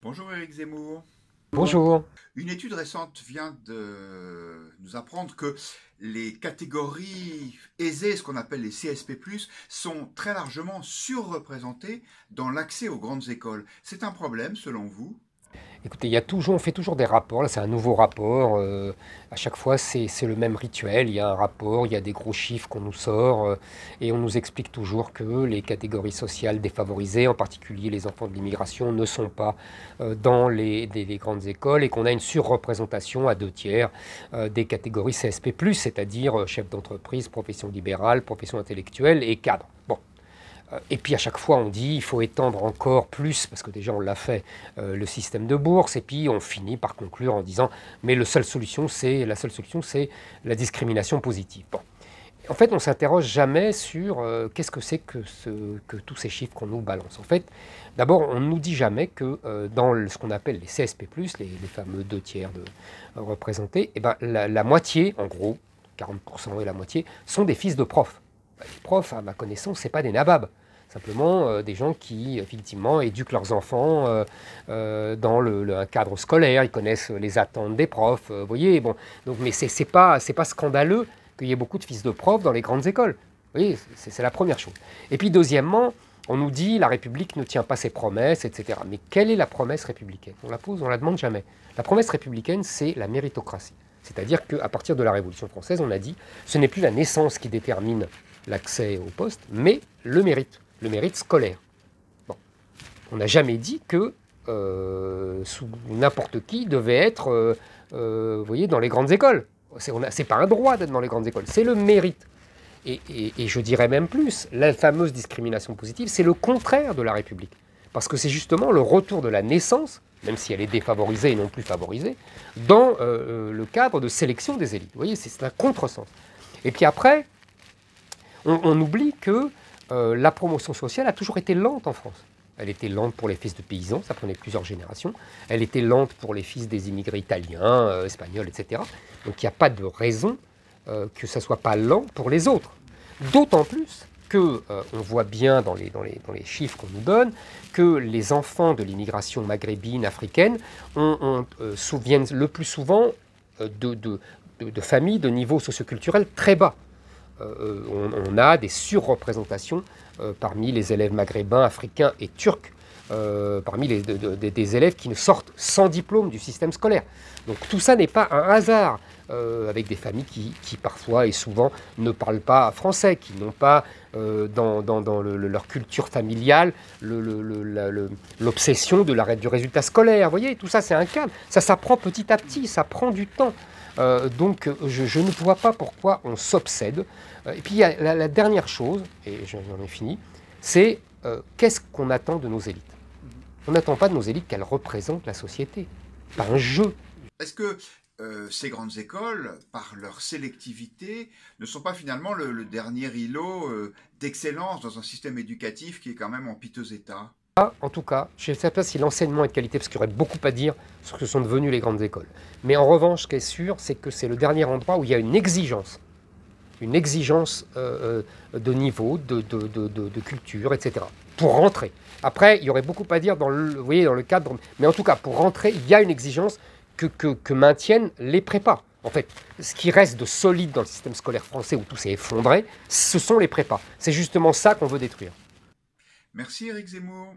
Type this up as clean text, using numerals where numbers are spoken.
Bonjour Éric Zemmour. Bonjour. Une étude récente vient de nous apprendre que les catégories aisées, ce qu'on appelle les CSP+, sont très largement surreprésentées dans l'accès aux grandes écoles. C'est un problème selon vous? Écoutez, on fait toujours des rapports. Là, c'est un nouveau rapport. À chaque fois, c'est le même rituel. Il y a un rapport, il y a des gros chiffres qu'on nous sort, et on nous explique toujours que les catégories sociales défavorisées, en particulier les enfants de l'immigration, ne sont pas dans les grandes écoles et qu'on a une surreprésentation à 2 tiers des catégories CSP+, c'est-à-dire chefs d'entreprise, profession libérale, profession intellectuelle et cadre. Bon. Et puis à chaque fois, on dit il faut étendre encore plus, parce que déjà on l'a fait, le système de bourse, et puis on finit par conclure en disant mais la seule solution, c'est la discrimination positive. Bon. En fait, on ne s'interroge jamais sur qu'est-ce que c'est que tous ces chiffres qu'on nous balance. En fait, d'abord, on ne nous dit jamais que dans ce qu'on appelle les CSP+, les fameux 2 tiers représentés, eh ben, la moitié, en gros, 40% et la moitié, sont des fils de profs. Les profs, à ma connaissance, ce n'est pas des nababs. Simplement des gens qui, effectivement, éduquent leurs enfants dans un cadre scolaire. Ils connaissent les attentes des profs. Vous voyez, bon. Donc, mais c'est pas scandaleux qu'il y ait beaucoup de fils de profs dans les grandes écoles. Vous voyez, c'est la première chose. Et puis, deuxièmement, on nous dit la République ne tient pas ses promesses, etc. Mais quelle est la promesse républicaine? On la demande jamais. La promesse républicaine, c'est la méritocratie. C'est-à-dire qu'à partir de la Révolution française, on a dit ce n'est plus la naissance qui détermine l'accès au poste, mais le mérite scolaire. Bon. On n'a jamais dit que n'importe qui devait être vous voyez, dans les grandes écoles. C'est pas un droit d'être dans les grandes écoles, c'est le mérite. Et je dirais même plus, la fameuse discrimination positive, c'est le contraire de la République. Parce que c'est justement le retour de la naissance, même si elle est défavorisée et non plus favorisée, dans le cadre de sélection des élites. Vous voyez, c'est un contresens. Et puis après, on oublie que la promotion sociale a toujours été lente en France. Elle était lente pour les fils de paysans, ça prenait plusieurs générations. Elle était lente pour les fils des immigrés italiens, espagnols, etc. Donc il n'y a pas de raison que ça ne soit pas lent pour les autres. D'autant plus que on voit bien dans les chiffres qu'on nous donne que les enfants de l'immigration maghrébine, africaine, souviennent le plus souvent de familles de niveau socioculturel très bas. On a des surreprésentations parmi les élèves maghrébins, africains et turcs, parmi des élèves qui ne sortent sans diplôme du système scolaire. Donc tout ça n'est pas un hasard, avec des familles qui parfois et souvent ne parlent pas français, qui n'ont pas dans leur culture familiale l'obsession du résultat scolaire. Vous voyez, tout ça c'est un cadre, ça s'apprend petit à petit, ça prend du temps. Donc je ne vois pas pourquoi on s'obsède. Et puis il y a la dernière chose, et j'en ai fini, c'est qu'est-ce qu'on attend de nos élites? On n'attend pas de nos élites qu'elles représentent la société, pas un jeu. Est-ce que ces grandes écoles, par leur sélectivité, ne sont pas finalement le dernier îlot d'excellence dans un système éducatif qui est quand même en piteux état? En tout cas, je ne sais pas si l'enseignement est de qualité, parce qu'il y aurait beaucoup à dire sur ce que sont devenues les grandes écoles. Mais en revanche, ce qui est sûr, c'est que c'est le dernier endroit où il y a une exigence de niveau, de culture, etc. Pour rentrer. Après, il y aurait beaucoup à dire vous voyez, dans le cadre, mais en tout cas, pour rentrer, il y a une exigence que maintiennent les prépas. En fait, ce qui reste de solide dans le système scolaire français où tout s'est effondré, ce sont les prépas. C'est justement ça qu'on veut détruire. Merci Éric Zemmour.